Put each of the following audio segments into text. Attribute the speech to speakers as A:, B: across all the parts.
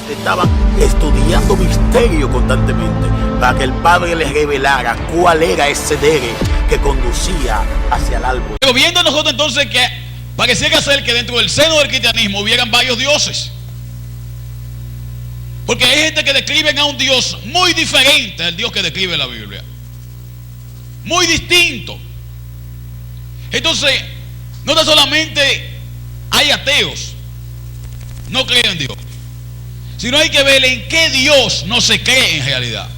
A: ellos estaban estudiando misterio constantemente para que el Padre les revelara cuál era ese dere que conducía hacia el árbol.
B: Pero viendo nosotros entonces que pareciera ser que dentro del seno del cristianismo hubieran varios dioses, porque hay gente que describen a un Dios muy diferente al Dios que describe la Biblia, muy distinto. Entonces, no tan solamente hay ateos, no creen en Dios, sino hay que ver en qué Dios no se cree en realidad.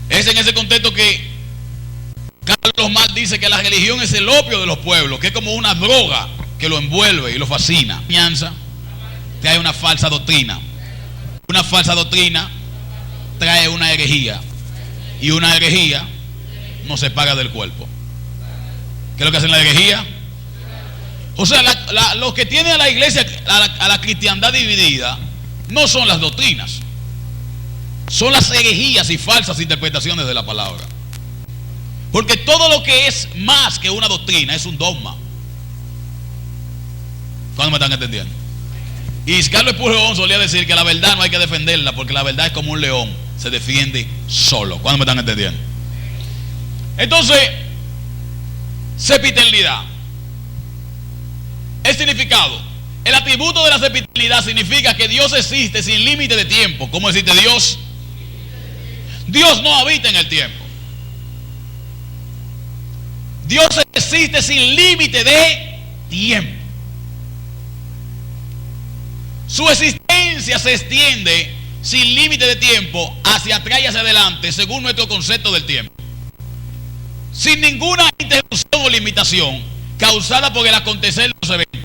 B: Es en ese contexto que Carlos Marx dice que la religión es el opio de los pueblos, que es como una droga que lo envuelve y lo fascina. Enseñanza trae una falsa doctrina. Una falsa doctrina trae una herejía. Y una herejía nos separa del cuerpo. ¿Qué es lo que hacen la herejía? O sea, los que tienen a la iglesia, a la cristiandad dividida, no son las doctrinas, son las herejías y falsas interpretaciones de la palabra. Porque todo lo que es más que una doctrina es un dogma. ¿Cuándo me están entendiendo? Y Carlos Pujols solía decir que la verdad no hay que defenderla, porque la verdad es como un león, se defiende solo. ¿Cuándo me están entendiendo? Entonces, sempiternidad. El significado. El atributo de la sempiternidad significa que Dios existe sin límite de tiempo. ¿Cómo existe Dios? Dios no habita en el tiempo. Dios existe sin límite de tiempo. Su existencia se extiende sin límite de tiempo hacia atrás y hacia adelante, según nuestro concepto del tiempo, sin ninguna interrupción o limitación causada por el acontecer de los eventos.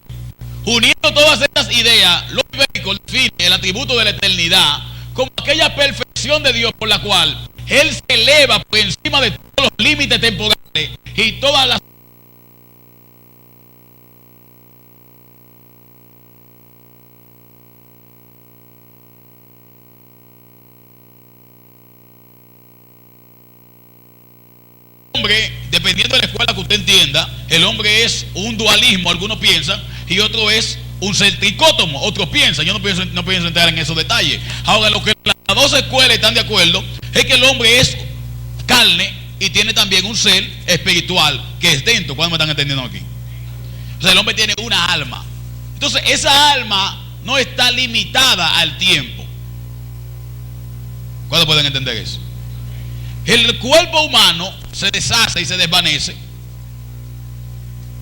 B: Uniendo todas estas ideas, los bíblicos definen el atributo de la eternidad como aquella perfección de Dios por la cual Él se eleva por encima de todos los límites temporales y todas las hombre, dependiendo de la escuela que usted entienda, el hombre es un dualismo, algunos piensan, y otro es un ser tricótomo, otros piensan. Yo no pienso entrar en esos detalles. Ahora, lo que las dos escuelas están de acuerdo es que el hombre es carne y tiene también un ser espiritual que es dentro. ¿Cuándo me están entendiendo aquí? O sea, el hombre tiene una alma. Entonces, esa alma no está limitada al tiempo. ¿Cuándo pueden entender eso? El cuerpo humano se deshace y se desvanece,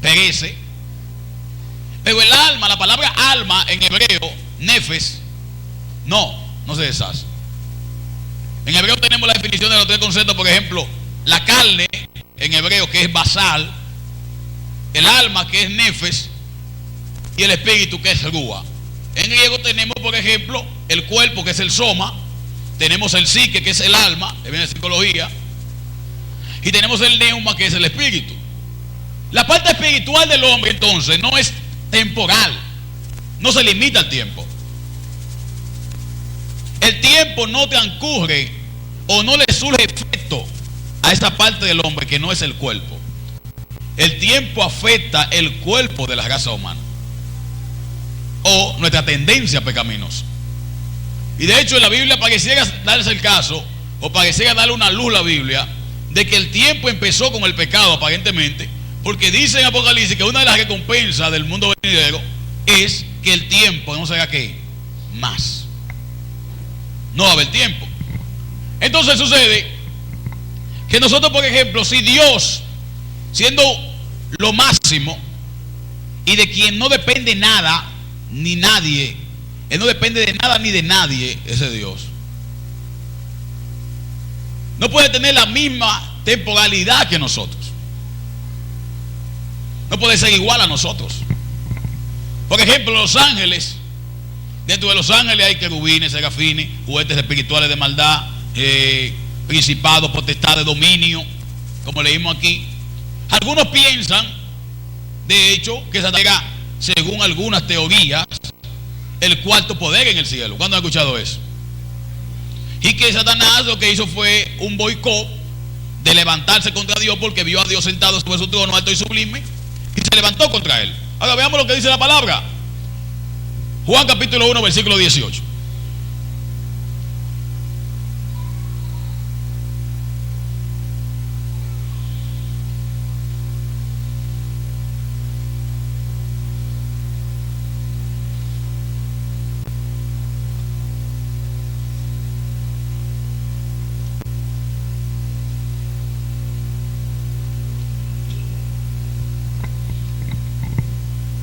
B: perece, pero el alma, la palabra alma en hebreo, nefes, no se deshace. En hebreo tenemos la definición de los tres conceptos. Por ejemplo, la carne en hebreo, que es basal, el alma, que es nefes, y el espíritu, que es rúa. En griego tenemos, por ejemplo, el cuerpo, que es el soma. Tenemos el psique, que es el alma, que viene de psicología, y tenemos el neuma, que es el espíritu. La parte espiritual del hombre, entonces, no es temporal, no se limita al tiempo. El tiempo no transcurre o no le surge efecto a esa parte del hombre que no es el cuerpo. El tiempo afecta el cuerpo de la raza humana o nuestra tendencia pecaminosa. Y de hecho en la Biblia pareciera darse el caso, o pareciera darle una luz a la Biblia, de que el tiempo empezó con el pecado aparentemente, porque dice en Apocalipsis que una de las recompensas del mundo venidero es que el tiempo no será ¿qué? Más. No va a haber tiempo. Entonces sucede que nosotros, por ejemplo, si Dios, siendo lo máximo y de quien no depende nada ni nadie, Él no depende de nada ni de nadie, ese Dios no puede tener la misma temporalidad que nosotros. No puede ser igual a nosotros. Por ejemplo, los ángeles, dentro de los ángeles hay querubines, serafines, juguetes espirituales de maldad, principados, potestades, dominio, como leímos aquí. Algunos piensan, de hecho, que Satanás era, según algunas teorías, el cuarto poder en el cielo. ¿Cuándo han escuchado eso? Y que Satanás lo que hizo fue un boicot de levantarse contra Dios, porque vio a Dios sentado sobre su trono alto y sublime y se levantó contra él. Ahora veamos lo que dice la palabra. Juan capítulo 1, versículo 18.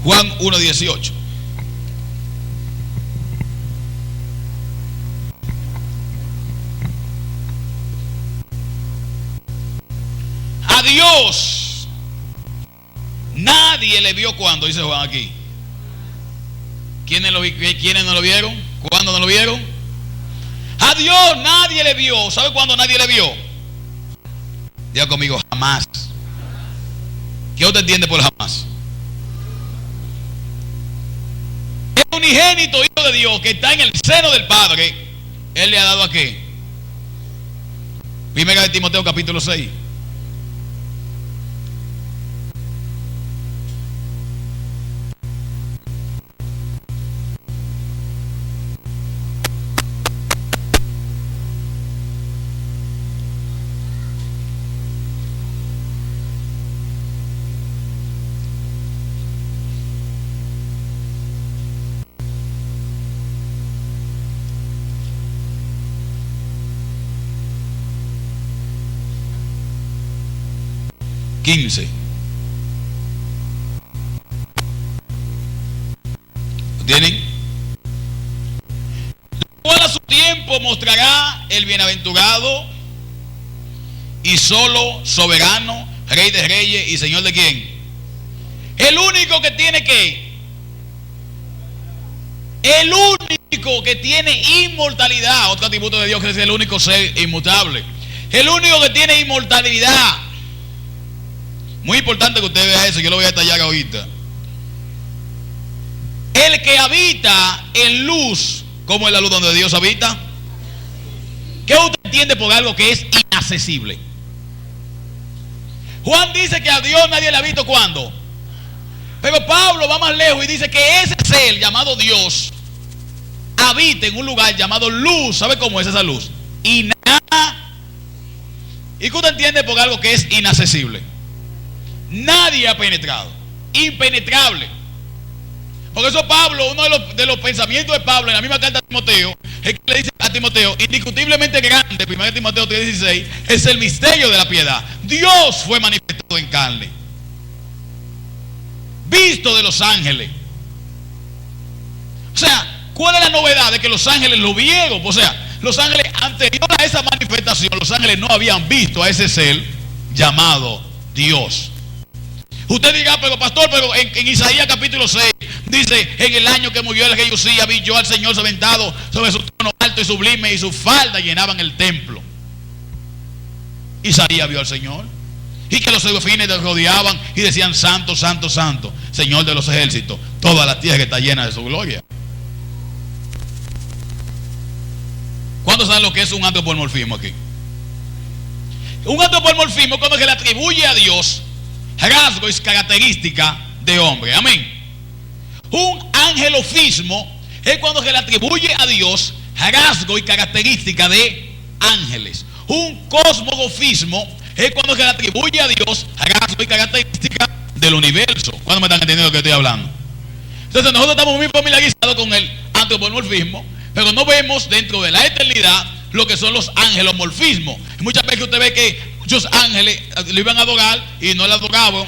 B: Juan 1:18. A Dios nadie le vio cuando, dice Juan aquí. ¿Quiénes no lo vieron? ¿Cuándo no lo vieron? A Dios nadie le vio. ¿Sabe cuándo nadie le vio? Diga conmigo, jamás. ¿Qué usted entiende por jamás? El unigénito Hijo de Dios que está en el seno del Padre, Él le ha dado ¿a qué? Primera de Timoteo capítulo 6. ¿Lo tienen? Cual a su tiempo mostrará el bienaventurado y solo soberano, Rey de reyes y Señor de quién. El único que tiene ¿qué? El único que tiene inmortalidad. Otro atributo de Dios que es el único ser inmutable. El único que tiene inmortalidad. Muy importante que usted vea eso, yo lo voy a detallar ahorita. El que habita en luz, ¿cómo es la luz donde Dios habita? ¿Qué usted entiende por algo que es inaccesible? Juan dice que a Dios nadie le ha visto ¿cuándo? Pero Pablo va más lejos y dice que ese ser llamado Dios habita en un lugar llamado luz. ¿Sabe cómo es esa luz? ¿Y qué usted entiende por algo que es inaccesible? Nadie ha penetrado, impenetrable. Por eso Pablo, uno de los pensamientos de Pablo en la misma carta a Timoteo, es que le dice a Timoteo, indiscutiblemente grande, 1 Timoteo 3:16, es el misterio de la piedad. Dios fue manifestado en carne, visto de los ángeles. O sea, ¿cuál es la novedad? De que los ángeles lo vieron. O sea, los ángeles, anterior a esa manifestación, los ángeles no habían visto a ese ser llamado Dios. Usted diga, pero pastor, pero en Isaías capítulo 6 dice, en el año que murió el rey Usías, vi yo al Señor sentado sobre su trono alto y sublime, y sus faldas llenaban el templo. Isaías vio al Señor, y que los serafines le rodeaban y decían, santo, santo, santo, Señor de los ejércitos, toda la tierra está llena de su gloria. ¿Cuántos saben lo que es un antropomorfismo aquí? Un antropomorfismo es cuando se le atribuye a Dios rasgo y característica de hombre. Amén. Un angelofismo es cuando se le atribuye a Dios rasgo y característica de ángeles. Un cosmogofismo es cuando se le atribuye a Dios rasgo y característica del universo. ¿Cuándo me están entendiendo lo que estoy hablando? Entonces nosotros estamos muy familiarizados con el antropomorfismo, pero no vemos dentro de la eternidad lo que son los angelomorfismos. Muchas veces usted ve que muchos ángeles lo iban a adorar y no lo adoraban.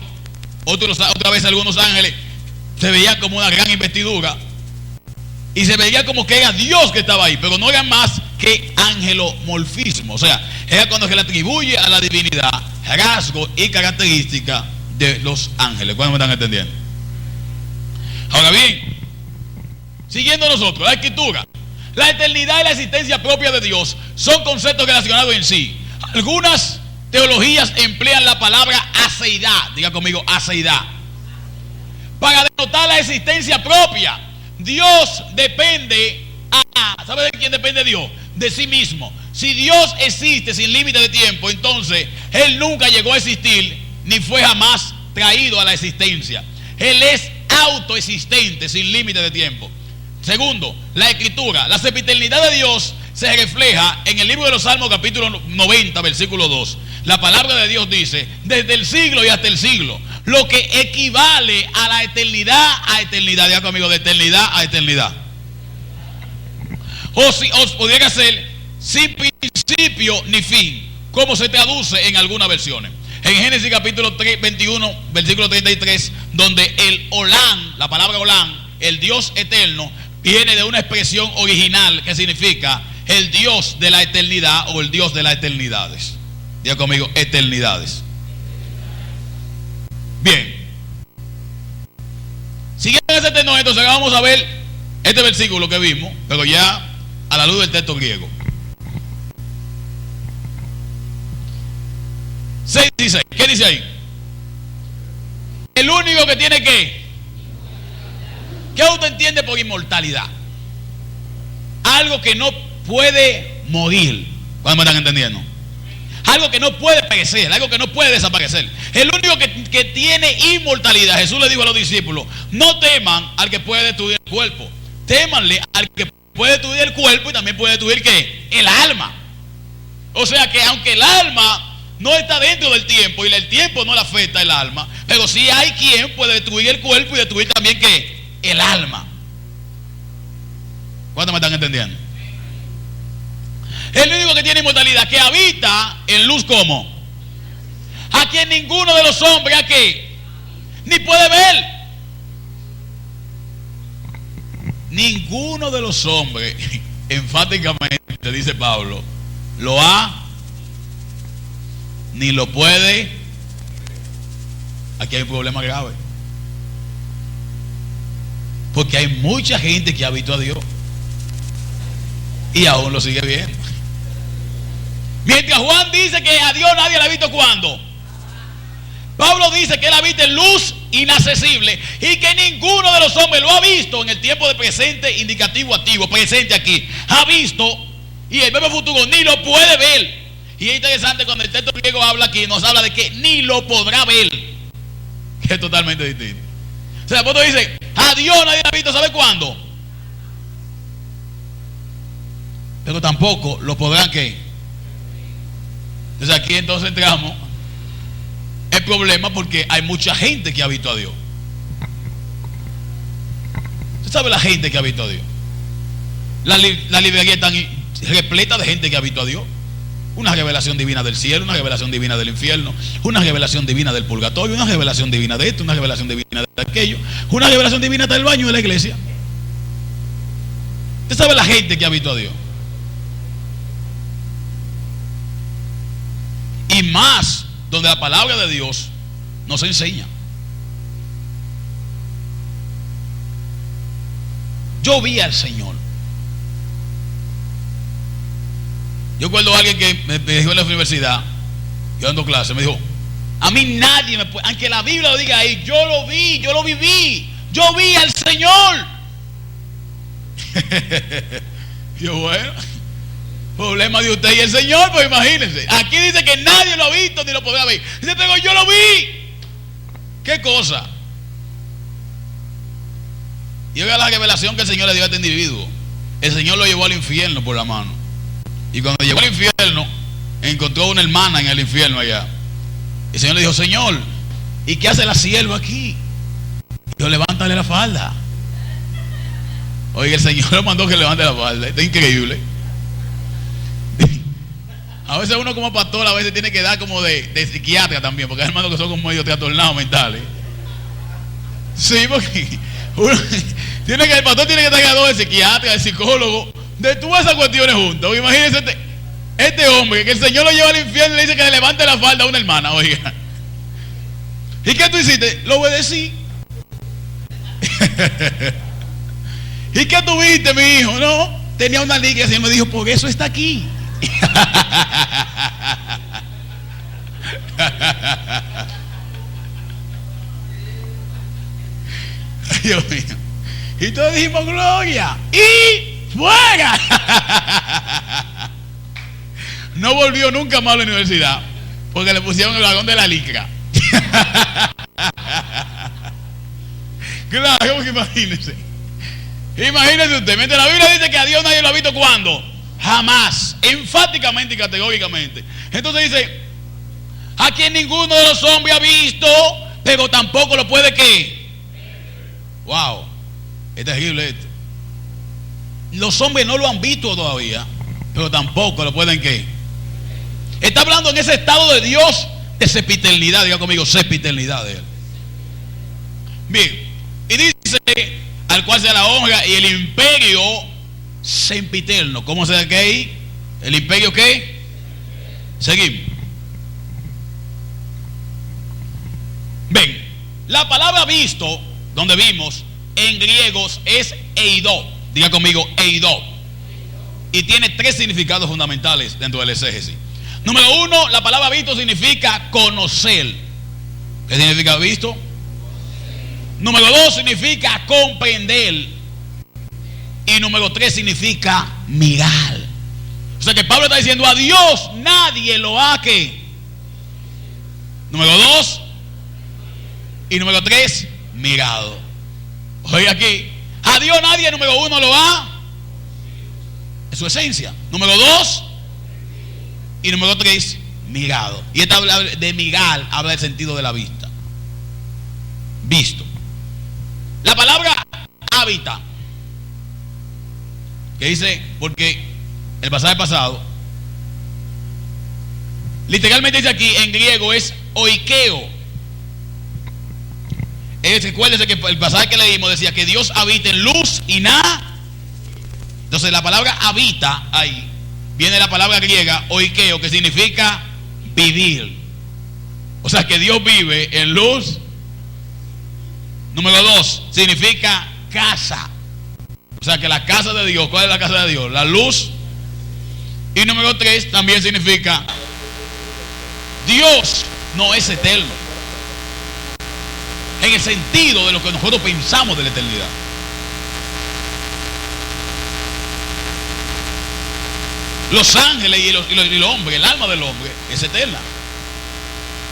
B: Otra vez algunos ángeles se veían como una gran investidura y se veía como que era Dios que estaba ahí, pero no era más que angelomorfismo. O sea, era cuando se le atribuye a la divinidad rasgo y característica de los ángeles. ¿Cuándo me están entendiendo? Ahora bien, siguiendo nosotros, la escritura, la eternidad y la existencia propia de Dios son conceptos relacionados en sí. Algunas teologías emplean la palabra aceidad, diga conmigo, aceidad, para denotar la existencia propia. Dios depende ¿sabe de quién depende Dios? De sí mismo. Si Dios existe sin límite de tiempo, entonces Él nunca llegó a existir, ni fue jamás traído a la existencia. Él es autoexistente, sin límite de tiempo. Segundo, la escritura, la sempiternidad de Dios se refleja en el libro de los Salmos, capítulo 90, versículo 2. La palabra de Dios dice, desde el siglo y hasta el siglo, lo que equivale a la eternidad a eternidad. Diga conmigo, de eternidad a eternidad. O si os pudiera ser sin principio ni fin, como se traduce en algunas versiones. En Génesis capítulo 21, versículo 33, donde el Olán, la palabra Olán, el Dios eterno, viene de una expresión original que significa el Dios de la eternidad o el Dios de las eternidades. Diga conmigo, eternidades. Bien. Siguiendo ese tenor, entonces vamos a ver este versículo que vimos, pero ya a la luz del texto griego. 6:16. ¿Qué dice ahí? El único que tiene ¿qué usted entiende por inmortalidad? Algo que no puede morir. ¿Cuándo me están entendiendo? Algo que no puede perecer, algo que no puede desaparecer. El único que tiene inmortalidad. Jesús le dijo a los discípulos, no teman al que puede destruir el cuerpo, témanle al que puede destruir el cuerpo y también puede destruir ¿qué? El alma. O sea que aunque el alma no está dentro del tiempo y el tiempo no le afecta el alma, pero sí hay quien puede destruir el cuerpo y destruir también ¿qué? El alma. ¿Cuántos me están entendiendo? El único que tiene inmortalidad, que habita en luz como a quien ninguno de los hombres ¿a qué? Ni puede ver. Ninguno de los hombres, enfáticamente dice Pablo, lo ha ni lo puede. Aquí hay un problema grave, porque hay mucha gente que ha visto a Dios y aún lo sigue viendo. Mientras Juan dice que a Dios nadie le ha visto cuando, Pablo dice que él habita en luz inaccesible y que ninguno de los hombres lo ha visto en el tiempo de presente, indicativo, activo, presente aquí, ha visto, y el verbo futuro ni lo puede ver. Y es interesante cuando el texto griego habla aquí, nos habla de que ni lo podrá ver, que es totalmente distinto. O sea, el apóstol dice, a Dios nadie lo ha visto, ¿sabe cuándo? Pero tampoco lo podrán ¿qué? Entonces aquí entonces entramos el problema, porque hay mucha gente que ha visto a Dios. ¿Usted sabe la gente que ha visto a Dios? La librería está repleta de gente que ha visto a Dios. Una revelación divina del cielo, una revelación divina del infierno, una revelación divina del purgatorio, una revelación divina de esto, una revelación divina de aquello, una revelación divina del baño de la iglesia. ¿Usted sabe la gente que ha visto a Dios? Y más donde la palabra de Dios nos enseña. Yo vi al Señor. Yo recuerdo a alguien que me dijo en la universidad, yo dando clase, me dijo, a mí nadie me puede, aunque la Biblia lo diga ahí, yo lo vi, yo lo viví, yo vi al Señor. Yo, bueno, problema de usted y el Señor, pues imagínense. Aquí dice que nadie lo ha visto ni lo podrá ver. Dice, pero yo lo vi. ¿Qué cosa? Y oiga la revelación que el Señor le dio a este individuo. El Señor lo llevó al infierno por la mano. Y cuando llegó al infierno, encontró una hermana en el infierno allá. El Señor le dijo, Señor, ¿y qué hace la sierva aquí? Dijo, levántale la falda. Oiga, el Señor le mandó que levante la falda. Está increíble. A veces uno como pastor a veces tiene que dar como de psiquiatra también, porque hay hermanos que son como medio trastornados mentales. Sí, porque el pastor tiene que estar a dos de psiquiatra, de psicólogo, de todas esas cuestiones juntas. Imagínense este hombre que el Señor lo lleva al infierno y le dice que le levante la falda a una hermana. Oiga, ¿y qué tú hiciste? Lo obedecí. ¿Y qué tuviste, mi hijo? No, tenía una liga y el Señor me dijo, por eso está aquí. Dios mío. Y todos dijimos gloria y fuera. No volvió nunca más a la universidad porque le pusieron el vagón de la licra. Claro, imagínense. Imagínese usted, mientras la Biblia dice que a Dios nadie lo ha visto, ¿cuándo? Jamás, enfáticamente y categóricamente. Entonces dice, a quien ninguno de los hombres ha visto, pero tampoco lo puede ¿qué? Wow, es terrible esto. Los hombres no lo han visto todavía, pero tampoco lo pueden ¿qué? Está hablando en ese estado de Dios de sempiternidad. Diga conmigo, sempiternidad de Él. Bien, y dice, al cual sea la honra y el imperio sempiterno. ¿Cómo se dice ahí? ¿El imperio qué? Seguimos. Ven, la palabra visto, donde vimos, en griegos es eido. Diga conmigo, eido. Y tiene tres significados fundamentales dentro del exégesis. Número uno, la palabra visto significa conocer. ¿Qué significa visto? Número dos, significa comprender. Y número tres, significa mirar. O sea que Pablo está diciendo, a Dios nadie lo ha que. Número dos. Y número tres, mirado. Oye aquí, a Dios nadie, número uno, lo ha. Es su esencia. Número dos. Y número tres, mirado. Y esta habla de mirar, habla del sentido de la vista. Visto. La palabra hábitat, que dice, porque el pasaje pasado, literalmente dice aquí, en griego es oikeo. Recuérdese que el pasaje que leímos decía que Dios habita en luz y nada. Entonces la palabra habita, ahí viene la palabra griega oikeo, que significa vivir. O sea que Dios vive en luz. Número dos, significa casa. O sea que la casa de Dios, ¿cuál es la casa de Dios? La luz. Y número tres, también significa Dios no es eterno, en el sentido de lo que nosotros pensamos de la eternidad. Los ángeles y el hombre, el alma del hombre es eterna.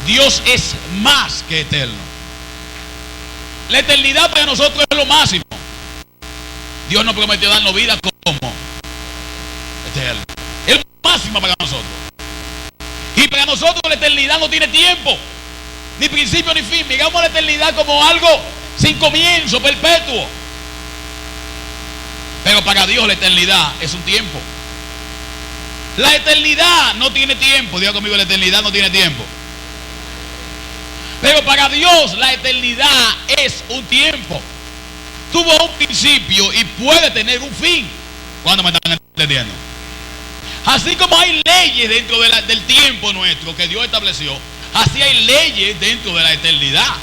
B: Dios es más que eterno. La eternidad para nosotros es lo máximo. Dios nos prometió darnos vida como eterno. Es lo máximo para nosotros. Y para nosotros la eternidad no tiene tiempo, ni principio ni fin. Miramos la eternidad como algo sin comienzo, perpetuo. Pero para Dios la eternidad es un tiempo. La eternidad no tiene tiempo. Diga conmigo, la eternidad no tiene tiempo. Pero para Dios la eternidad es un tiempo. Tuvo un principio y puede tener un fin. ¿Cuándo me están entendiendo? Así como hay leyes dentro del tiempo nuestro que Dios estableció, así hay leyes dentro de la eternidad.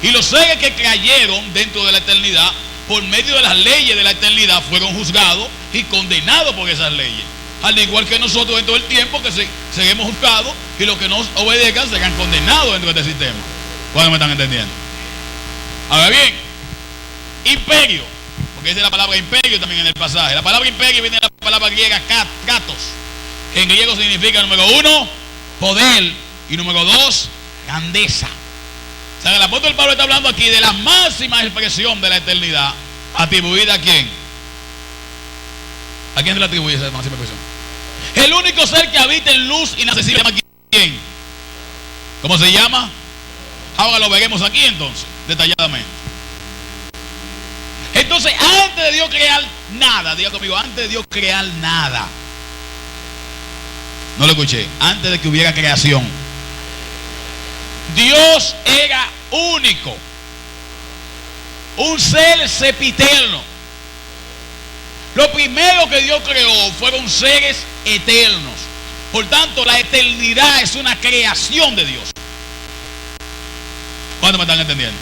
B: Y los seres que cayeron dentro de la eternidad, por medio de las leyes de la eternidad, fueron juzgados y condenados por esas leyes. Al igual que nosotros dentro del tiempo que seguimos juzgados, y los que nos obedezcan serán condenados dentro de este sistema. ¿Cuándo me están entendiendo? Ahora bien, imperio, porque esa es la palabra imperio también en el pasaje. La palabra imperio viene de la palabra griega kratos, que en griego significa, número uno, poder, y número dos, grandeza. O sea, el apóstol Pablo está hablando aquí de la máxima expresión de la eternidad, atribuida ¿a quién? ¿A quién se le atribuye esa máxima expresión? El único ser que habita en luz inaccesible se llama ¿quién? ¿Cómo se llama? Ahora lo veremos aquí entonces, detalladamente. Entonces, antes de Dios crear nada, diga conmigo, antes de Dios crear nada. No lo escuché. Antes de que hubiera creación, Dios era único, un ser sempiterno. Lo primero que Dios creó fueron seres eternos. Por tanto, la eternidad es una creación de Dios. ¿Cuántos me están entendiendo?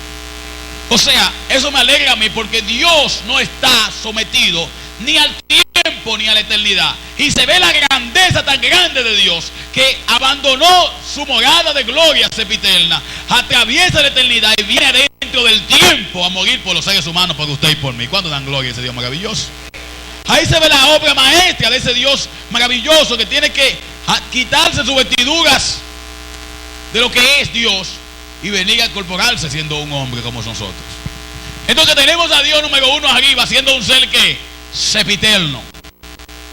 B: O sea, eso me alegra a mí, porque Dios no está sometido ni al tiempo ni a la eternidad. Y se ve la grandeza tan grande de Dios, que abandonó su morada de gloria sempiterna, atraviesa la eternidad y viene dentro del tiempo a morir por los seres humanos, por usted y por mí. ¿Cuánto dan gloria a ese Dios maravilloso? Ahí se ve la obra maestra de ese Dios maravilloso, que tiene que quitarse sus vestiduras de lo que es Dios y venir a incorporarse siendo un hombre como nosotros. Entonces tenemos a Dios número uno arriba, siendo un ser que sempiterno.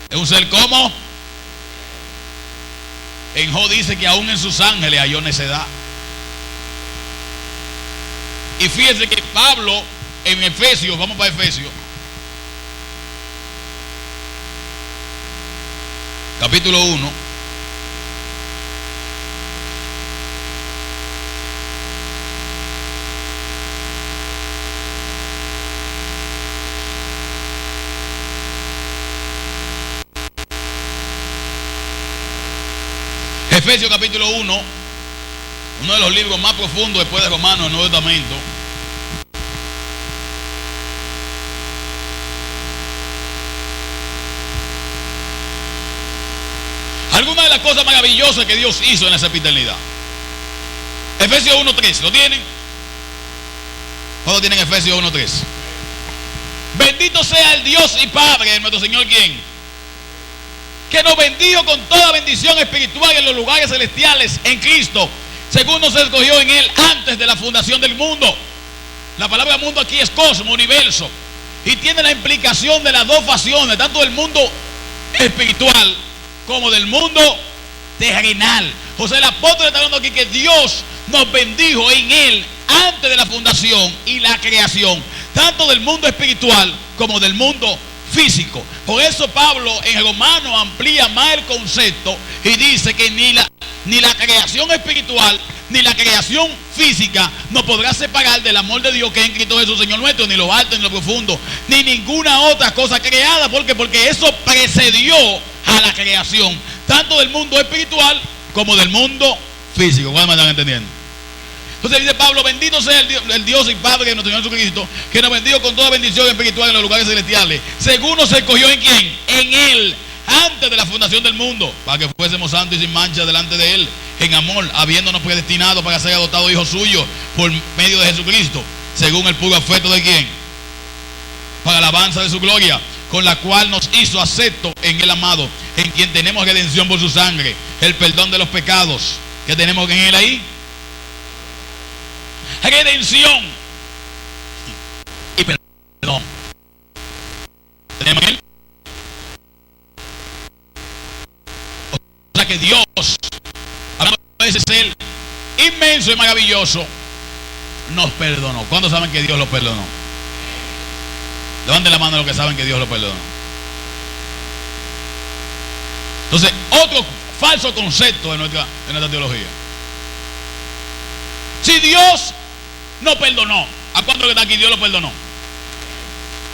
B: Es un ser como. En Job dice que aún en sus ángeles halló necedad. Y fíjense que Pablo en Efesios, vamos para Efesios, capítulo 1. Efesios capítulo 1, uno de los libros más profundos después de Romanos del Nuevo Testamento. Algunas de las cosas maravillosas que Dios hizo en esa sempiternidad. Efesios 1:3, ¿lo tienen? ¿Cuándo tienen Efesios 1:3? Bendito sea el Dios y Padre de nuestro Señor, ¿quién? Que nos bendijo con toda bendición espiritual en los lugares celestiales en Cristo, según nos escogió en Él antes de la fundación del mundo. La palabra mundo aquí es cosmos, universo, y tiene la implicación de las dos facciones, tanto del mundo espiritual como del mundo terrenal. O sea, el apóstol está hablando aquí que Dios nos bendijo en Él antes de la fundación y la creación, tanto del mundo espiritual como del mundo físico. Por eso Pablo en Romanos amplía más el concepto y dice que ni la creación espiritual ni la creación física nos podrá separar del amor de Dios que es en Cristo Jesús Señor nuestro, ni lo alto ni lo profundo, ni ninguna otra cosa creada. Porque eso precedió a la creación, tanto del mundo espiritual como del mundo físico. ¿Cuándo me están entendiendo? Entonces dice Pablo: bendito sea el Dios y Padre de nuestro Señor Jesucristo, que nos bendijo con toda bendición espiritual en los lugares celestiales, según nos escogió en quién, en Él, antes de la fundación del mundo, para que fuésemos santos y sin mancha delante de Él, en amor, habiéndonos predestinado para ser adoptados hijos suyos por medio de Jesucristo, según el puro afecto de quién, para alabanza de su gloria, con la cual nos hizo acepto en el amado, en quien tenemos redención por su sangre, el perdón de los pecados. ¿Qué tenemos en Él ahí? Redención y perdón. ¿Tenemos en Él? O sea que Dios, hablando de ese ser inmenso y maravilloso, nos perdonó. ¿Cuántos saben que Dios lo perdonó? Levanten la mano los que saben que Dios lo perdonó. Entonces, otro falso concepto de nuestra teología. Si Dios no perdonó, ¿a cuánto que está aquí Dios lo perdonó?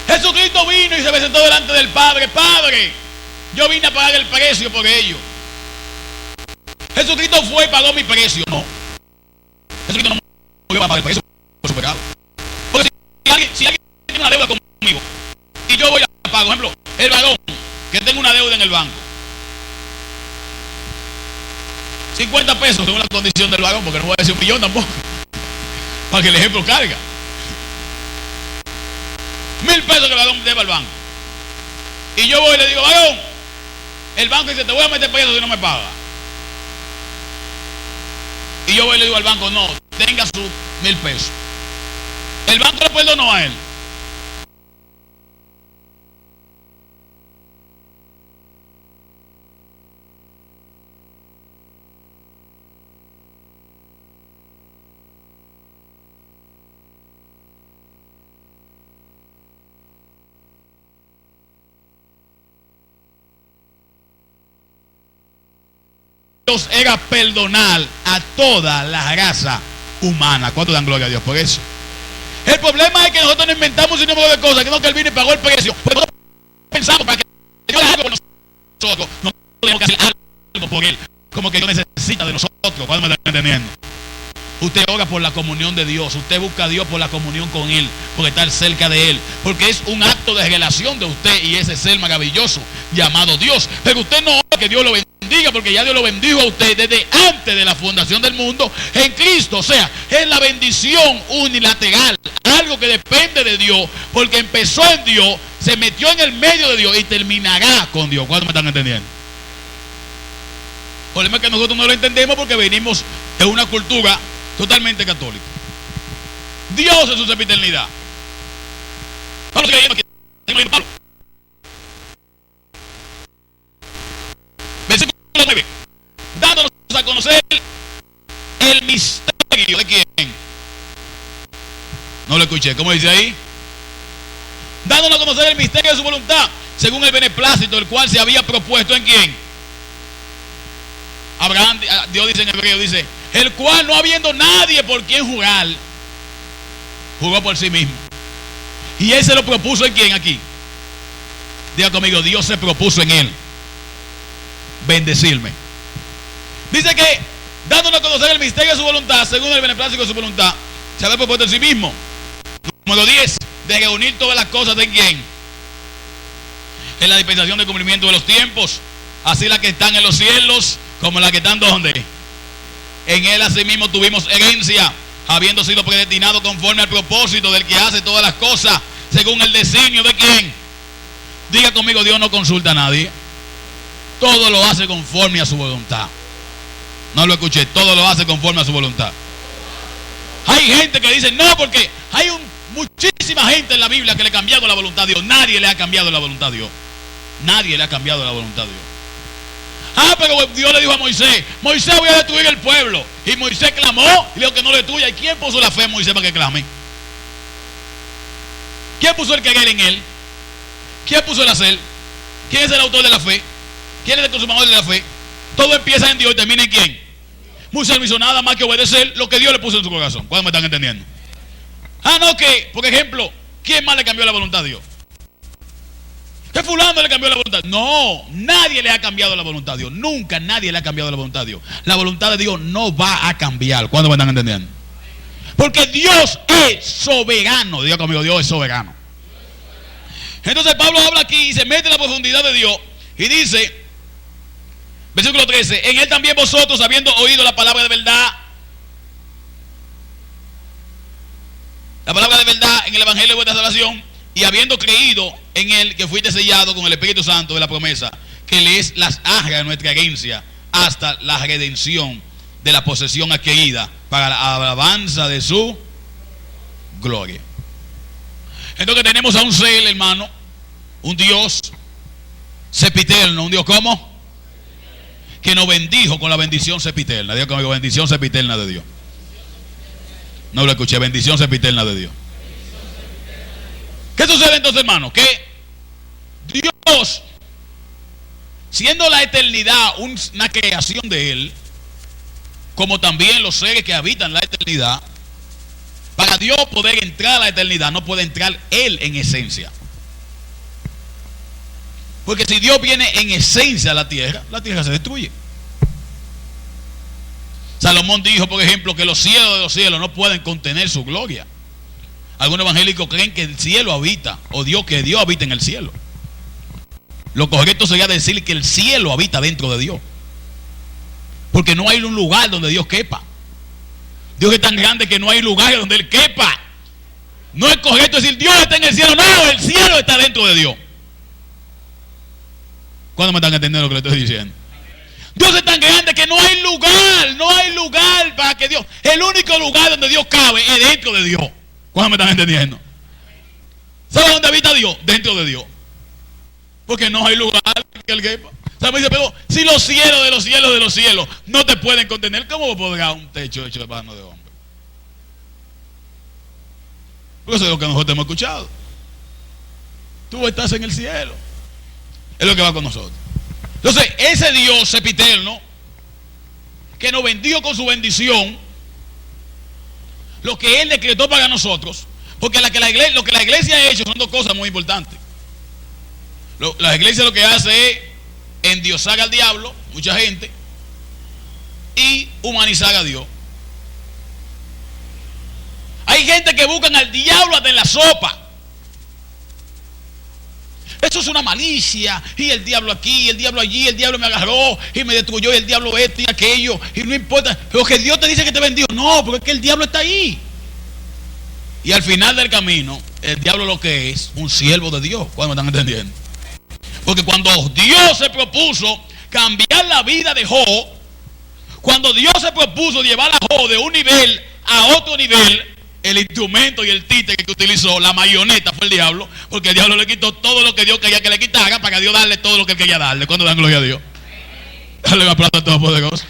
B: Jesucristo vino y se presentó delante del Padre: Padre, yo vine a pagar el precio por ellos. Jesucristo fue y pagó mi precio. No, Jesucristo no murió para pagar el precio por su pecado. Porque si alguien tiene una deuda conmigo y yo voy a pagar, por ejemplo, el varón que tenga una deuda en el banco, 50 pesos según la condición del varón, porque no voy a decir 1 millón tampoco, para que el ejemplo carga. 1000 pesos que el varón deba al banco, y yo voy y le digo: varón, el banco dice: te voy a meter preso si no me paga. Y yo voy y le digo al banco: no, tenga sus 1000 pesos. El banco le perdonó a él. Dios era perdonar a toda la raza humana. ¿Cuánto dan gloria a Dios por eso? El problema es que nosotros no inventamos un número de cosas, que no, que Él vino y pagó el precio. Porque nosotros pensamos para que Dios haga algo por nosotros, no tenemos que hacer algo por Él, como que Dios necesita de nosotros. ¿Cuándo me están entendiendo? Usted ora por la comunión de Dios, usted busca a Dios por la comunión con Él, por estar cerca de Él, porque es un acto de relación de usted y ese ser maravilloso llamado Dios. Pero usted no ora que Dios lo bendiga, porque ya Dios lo bendijo a usted desde antes de la fundación del mundo en Cristo. O sea, es la bendición unilateral, algo que depende de Dios, porque empezó en Dios, se metió en el medio de Dios y terminará con Dios. ¿Cuántos me están entendiendo? El problema es que nosotros no lo entendemos porque venimos de una cultura totalmente católica. Dios en su sempiternidad Pablo sigue leyendo aquí. Versículo 9. Dándonos a conocer el misterio de quién. No lo escuché. ¿Cómo dice ahí? Dándonos a conocer el misterio de su voluntad, según el beneplácito, el cual se había propuesto en quién. Abraham, Dios dice en hebreo, dice, el cual no habiendo nadie por quien jurar, jugó por sí mismo. Y él se lo propuso en quién aquí. Diga conmigo, Dios se propuso en él bendecirme. Dice que dándonos a conocer el misterio de su voluntad, según el beneplácito de su voluntad, se había propuesto en sí mismo. Número 10, de reunir todas las cosas en quién. En la dispensación del cumplimiento de los tiempos, así las que están en los cielos como las que están donde. En él asimismo tuvimos herencia, habiendo sido predestinado conforme al propósito del que hace todas las cosas, según el designio de quién. Diga conmigo, Dios no consulta a nadie. Todo lo hace conforme a su voluntad. No lo escuché, todo lo hace conforme a su voluntad. Hay gente que dice, no, porque hay muchísima gente en la Biblia que le ha cambiado la voluntad a Dios. Nadie le ha cambiado la voluntad a Dios. Nadie le ha cambiado la voluntad a Dios. Ah, pero Dios le dijo a Moisés, Moisés, voy a destruir el pueblo. Y Moisés clamó y le dijo que no lo destruya. ¿Y quién puso la fe en Moisés para que clame? ¿Quién puso el querer en él? ¿Quién puso el hacer? ¿Quién es el autor de la fe? ¿Quién es el consumador de la fe? Todo empieza en Dios y termina en quién. Moisés no hizo nada más que obedecer lo que Dios le puso en su corazón. ¿Cuándo me están entendiendo? Ah, no, que, por ejemplo, ¿quién más le cambió la voluntad a Dios? ¿Qué fulano le cambió la voluntad? No, nadie le ha cambiado la voluntad a Dios. Nunca nadie le ha cambiado la voluntad a Dios. La voluntad de Dios no va a cambiar. ¿Cuándo me están entendiendo? Porque Dios es soberano. Diga conmigo, Dios es soberano. Entonces Pablo habla aquí y se mete en la profundidad de Dios y dice, versículo 13, en él también vosotros, habiendo oído la palabra de verdad, en el evangelio de vuestra salvación, y habiendo creído en él, que fuiste sellado con el Espíritu Santo de la promesa, que le es las arras de nuestra herencia, hasta la redención de la posesión adquirida, para la alabanza de su gloria. Entonces tenemos a un ser, hermano, un Dios sempiterno, un Dios ¿cómo? Que nos bendijo con la bendición sempiterna. Diga conmigo, bendición sempiterna de Dios. No lo escuché, bendición sempiterna de Dios. ¿Qué sucede entonces, hermano? Que Dios, siendo la eternidad una creación de Él, como también los seres que habitan la eternidad, para Dios poder entrar a la eternidad, no puede entrar Él en esencia. Porque si Dios viene en esencia a la tierra se destruye. Salomón dijo, por ejemplo, que los cielos de los cielos no pueden contener su gloria. Algunos evangélicos creen que el cielo habita, o que Dios habita en el cielo. Lo correcto sería decir que el cielo habita dentro de Dios. Porque no hay un lugar donde Dios quepa. Dios es tan grande que no hay lugar donde Él quepa. No es correcto decir Dios está en el cielo. No, el cielo está dentro de Dios. ¿Cuándo me están entendiendo lo que le estoy diciendo? Dios es tan grande que no hay lugar para que Dios. El único lugar donde Dios cabe es dentro de Dios. ¿Cuándo me están entendiendo? ¿Sabe dónde habita Dios? Dentro de Dios. Porque no hay lugar que Él quepa. ¿Sabe? Dice, pero si los cielos de los cielos de los cielos no te pueden contener, ¿cómo podrá un techo hecho de mano de hombre? Porque eso es lo que nosotros hemos escuchado. Tú estás en el cielo. Es lo que va con nosotros. Entonces, ese Dios sempiterno que nos bendijo con su bendición, lo que Él decretó para nosotros, porque lo que la iglesia ha hecho son dos cosas muy importantes. La iglesia lo que hace es endiosar al diablo, mucha gente, y humanizar a Dios. Hay gente que buscan al diablo hasta en la sopa. Eso es una malicia, y el diablo aquí, el diablo allí, el diablo me agarró y me destruyó, y el diablo esto y aquello, y no importa, pero que Dios te dice que te bendijo. No, porque es que el diablo está ahí. Y al final del camino, el diablo lo que es un siervo de Dios. ¿Cuándo me están entendiendo? Porque cuando Dios se propuso cambiar la vida de Job, cuando Dios se propuso llevar a Job de un nivel a otro nivel, el instrumento y el títere que utilizó, la marioneta, fue el diablo, porque el diablo le quitó todo lo que Dios quería que le quitara para que Dios darle todo lo que él quería darle. ¿Cuándo dan gloria a Dios? Dale un aplauso a Todopoderoso.